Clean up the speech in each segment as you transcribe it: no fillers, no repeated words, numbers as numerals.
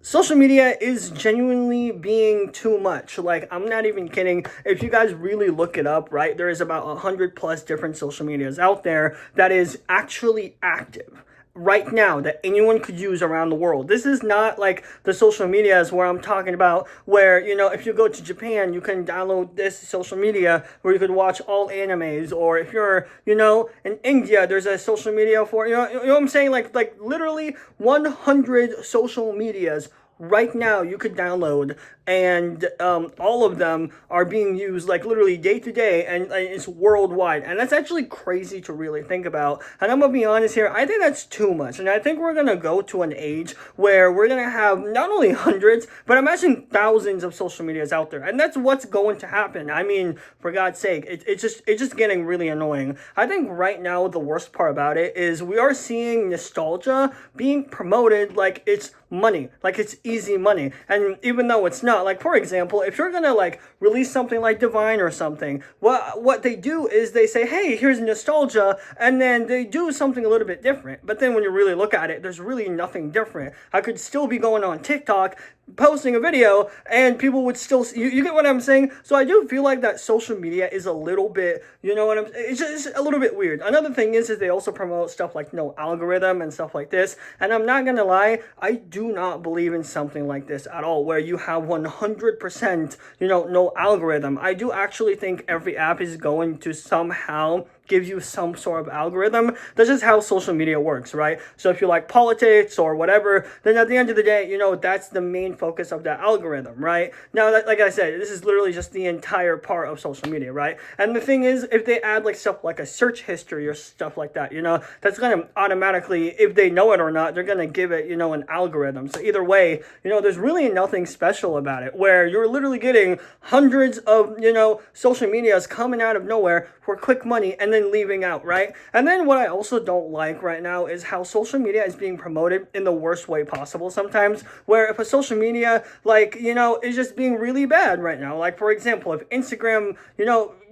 Social media is genuinely being too much. Like, I'm not even kidding. If you guys really look it up, right, there is about 100 plus different social medias out there that is actually active right now that anyone could use around the world. This is not like the social medias where I'm talking about where, if you go to Japan, you can download this social media where you could watch all animes, or if you're, in India, there's a social media for, you know what I'm saying? Like literally 100 social medias right now you could download, and all of them are being used like literally day to day, and it's worldwide, and that's actually crazy to really think about. And I'm gonna be honest here, I think that's too much, and I think we're gonna go to an age where we're gonna have not only hundreds but imagine thousands of social medias out there, and that's what's going to happen. I mean, for God's sake, it's just getting really annoying. I think right now the worst part about it is we are seeing nostalgia being promoted like it's money, like it's easy money. And even though it's not, like, for example, if you're gonna like release something like Divine or something, what they do is they say, hey, here's nostalgia, and then they do something a little bit different. But then when you really look at it, there's really nothing different. I could still be going on TikTok posting a video and people would still you get what I'm saying. So I do feel like that social media is a little bit, it's just a little bit weird. Another thing is they also promote stuff like no algorithm and stuff like this, and I'm not gonna lie, I do not believe in something like this at all, where you have 100% no algorithm. I do actually think every app is going to somehow give you some sort of algorithm. That's just how social media works, right? So if you like politics or whatever, then at the end of the day, that's the main focus of that algorithm, right? Now, like I said, this is literally just the entire part of social media, right? And the thing is, if they add like stuff like a search history or stuff like that, that's going to automatically, if they know it or not, they're going to give it, an algorithm. So either way, there's really nothing special about it, where you're literally getting hundreds of, social medias coming out of nowhere for quick money and then leaving out, right? And then what I also don't like right now is how social media is being promoted in the worst way possible sometimes, where if a social media, like, is just being really bad right now, like, for example, if Instagram,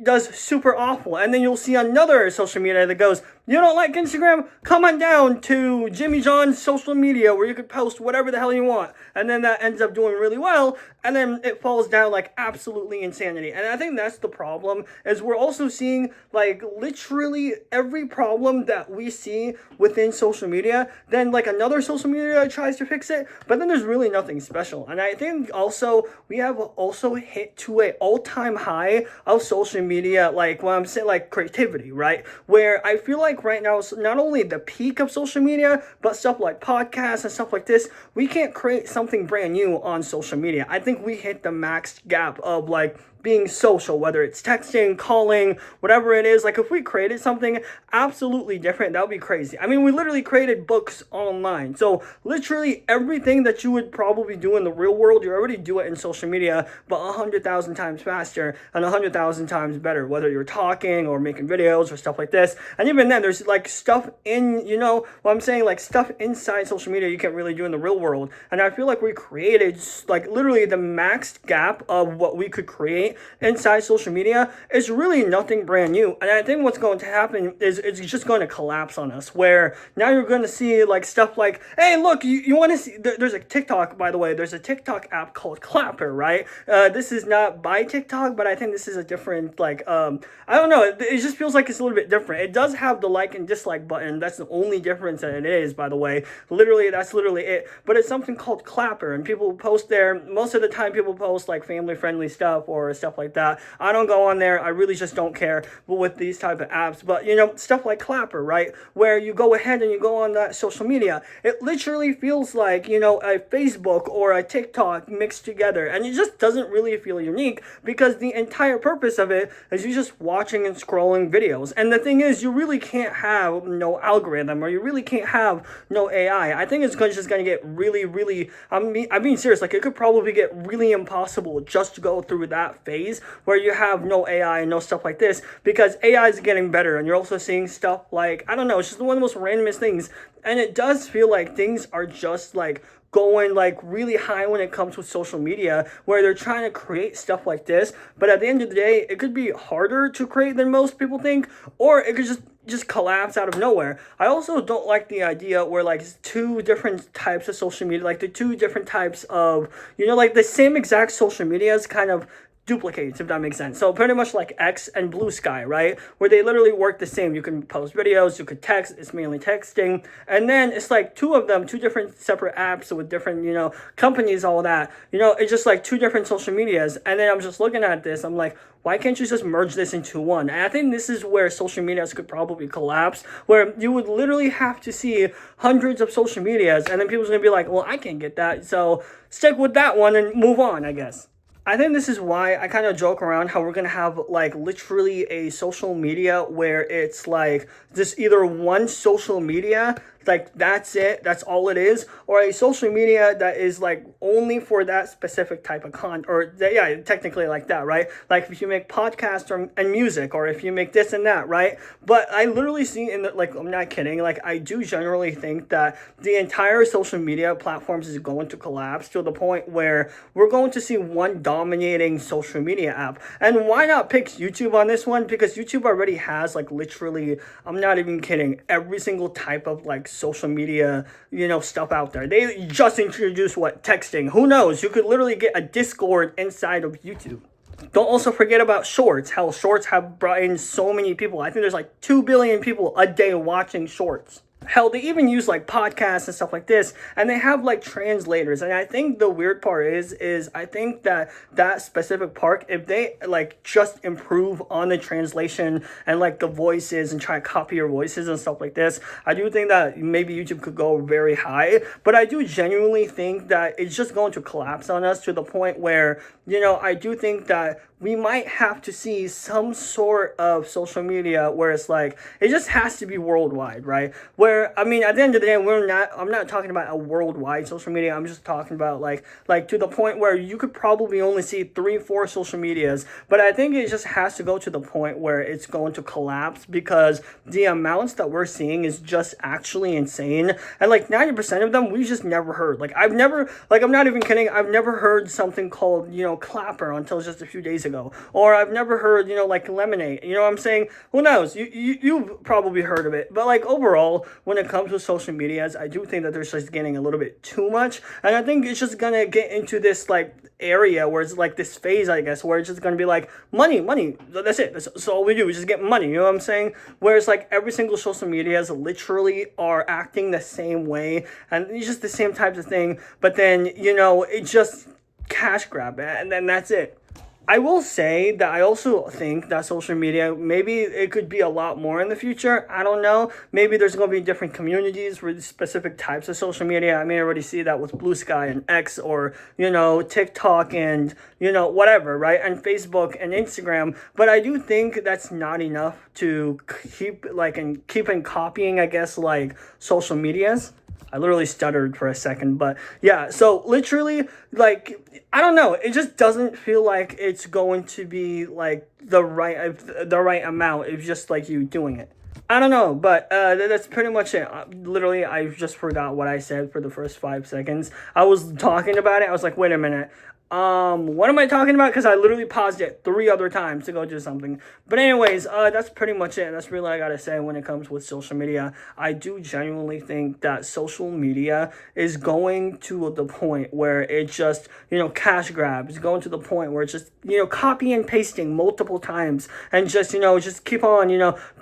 does super awful, and then you'll see another social media that goes, you don't like Instagram? Come on down to Jimmy John's social media where you could post whatever the hell you want. And then that ends up doing really well, and then it falls down like absolutely insanity. And I think that's the problem, is we're also seeing like literally every problem that we see within social media, then like another social media tries to fix it, but then there's really nothing special. And I think also we have also hit to a all-time high of social media, like when I'm saying like creativity, right? Where I feel like right now, not only the peak of social media, but stuff like podcasts and stuff like this, we can't create something brand new on social media. I think we hit the max gap of like being social, whether it's texting, calling, whatever it is. Like if we created something absolutely different, that would be crazy. I mean, we literally created books online. So literally everything that you would probably do in the real world, you already do it in social media, but 100,000 times faster and 100,000 times better, whether you're talking or making videos or stuff like this. And even then, there's like stuff in, what I'm saying, like stuff inside social media you can't really do in the real world. And I feel like we created like literally the max gap of what we could create inside social media is really nothing brand new. And I think what's going to happen is it's just going to collapse on us, where now you're going to see like stuff like, hey, look, you want to see, there's a TikTok, by the way, there's a TikTok app called Clapper, right? This is not by TikTok, but I think this is a different, like, I don't know, it just feels like it's a little bit different. It does have the like and dislike button. That's the only difference that it is, by the way. Literally, that's literally it. But it's something called Clapper, and people post there. Most of the time, people post like family-friendly stuff or stuff like that. I don't go on there. I really just don't care with these type of apps. But stuff like Clapper, right, where you go ahead and you go on that social media, it literally feels like a Facebook or a TikTok mixed together, and it just doesn't really feel unique, because the entire purpose of it is you just watching and scrolling videos. And the thing is, you really can't have no algorithm, or you really can't have no AI. I think it's just going to get really, I'm being serious, like it could probably get really impossible just to go through that phase where you have no AI and no stuff like this, because AI is getting better, and you're also seeing stuff like, I don't know, it's just one of the most randomest things, and it does feel like things are just like going like really high when it comes with social media, where they're trying to create stuff like this, but at the end of the day it could be harder to create than most people think, or it could just collapse out of nowhere. I also don't like the idea where like two different types of social media, like the two different types of, like the same exact social medias kind of duplicates, if that makes sense. So pretty much like X and Blue Sky, right? Where they literally work the same. You can post videos, you could text, it's mainly texting. And then it's like two of them, two different separate apps with different, companies, all that. It's just like two different social medias. And then I'm just looking at this, I'm like, why can't you just merge this into one? And I think this is where social medias could probably collapse, where you would literally have to see hundreds of social medias, and then people's gonna be like, well, I can't get that, so stick with that one and move on, I guess. I think this is why I kind of joke around how we're going to have like literally a social media where it's like just either one social media, like that's it, that's all it is, or a social media that is like only for that specific type of content, or yeah, technically like that, right? Like if you make podcasts and music, or if you make this and that, right? But I literally see like, I'm not kidding, like I do generally think that the entire social media platforms is going to collapse to the point where we're going to see one dominating social media app. And why not pick YouTube on this one? Because YouTube already has like literally, I'm not even kidding, every single type of like social media, stuff out there. They just introduced texting. Who knows? You could literally get a Discord inside of YouTube. Don't also forget about shorts. Hell, shorts have brought in so many people. I think there's like 2 billion people a day watching shorts. Hell, they even use like podcasts and stuff like this, and they have like translators. And I think the weird part is I think that specific part, if they like just improve on the translation and like the voices and try to copy your voices and stuff like this, I do think that maybe YouTube could go very high. But I do genuinely think that it's just going to collapse on us to the point where, I do think that we might have to see some sort of social media where it's like, it just has to be worldwide, right? Where, I mean, at the end of the day, I'm not talking about a worldwide social media. I'm just talking about like to the point where you could probably only see 3-4 social medias. But I think it just has to go to the point where it's going to collapse, because the amounts that we're seeing is just actually insane. And like 90% of them, we just never heard. Like I'm not even kidding. I've never heard something called, Clapper until just a few days ago. Or I've never heard, like Lemonade. You know what I'm saying? Who knows? You've probably heard of it. But like overall, when it comes to social medias, I do think that they're just getting a little bit too much. And I think it's just gonna get into this like area where it's like this phase, I guess, where it's just gonna be like money. That's it. That's all we do. We just get money. You know what I'm saying? Whereas like every single social medias literally are acting the same way, and it's just the same types of thing. But then, it just cash grab, and then that's it. I will say that I also think that social media, maybe it could be a lot more in the future. I don't know. Maybe there's going to be different communities for specific types of social media. I may already see that with Blue Sky and X, or, TikTok and, whatever, right? And Facebook and Instagram. But I do think that's not enough to keep copying, I guess, like social medias. I literally stuttered for a second, but yeah, so literally, like, I don't know, it just doesn't feel like it's going to be like the right amount of just like you doing it. I don't know, but that's pretty much it. Literally, I just forgot what I said for the first 5 seconds. I was talking about it. I was like, wait a minute. What am I talking about? Because I literally paused it 3 other times to go do something. But anyways, that's pretty much it. That's really all I gotta say when it comes with social media. I do genuinely think that social media is going to the point where it just, cash grab. It's going to the point where it's just, copy and pasting multiple times, and just keep on,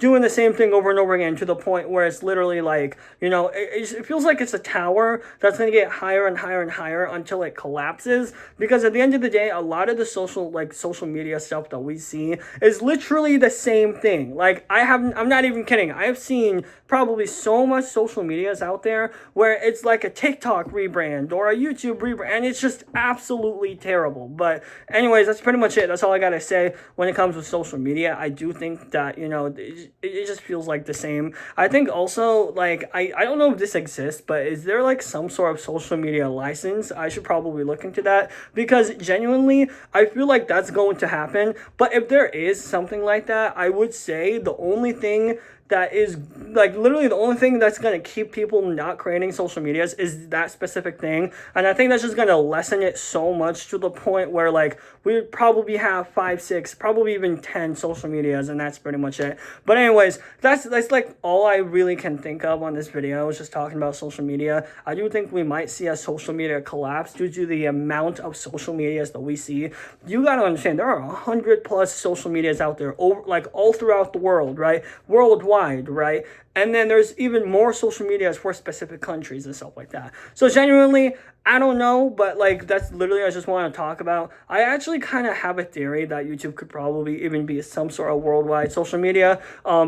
doing the same thing over and over again, to the point where it's literally like, it feels like it's a tower that's going to get higher and higher and higher until it collapses. Because at the end of the day, a lot of the social media stuff that we see is literally the same thing. Like I'm not even kidding. I've seen probably so much social medias out there where it's like a TikTok rebrand or a YouTube rebrand, and it's just absolutely terrible. But anyways, that's pretty much it. That's all I gotta say when it comes to social media. I do think that, it just feels like the same. I think also, like, I don't know if this exists, but is there like some sort of social media license? I should probably look into that, because genuinely, I feel like that's going to happen. But if there is something like that, I would say the only thing that is like literally the only thing that's going to keep people not creating social medias is that specific thing. And I think that's just going to lessen it so much to the point where like we would probably have 5, 6, probably even 10 social medias, and that's pretty much it. But anyways, that's like all I really can think of on this video. I was just talking about social media. I do think we might see a social media collapse due to the amount of social medias that we see. You got to understand, there are 100 plus social medias out there, over, like all throughout the world, right? Worldwide, right? And then there's even more social medias for specific countries and stuff like that. So genuinely, I don't know, but like that's literally I just want to talk about. I actually kind of have a theory that YouTube could probably even be some sort of worldwide social media,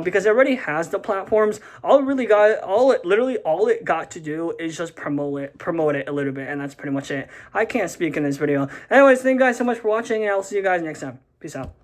because it already has the platforms. All it got to do is just promote it a little bit, and that's pretty much it. I can't speak in this video. Anyways, thank you guys so much for watching, and I'll see you guys next time. Peace out.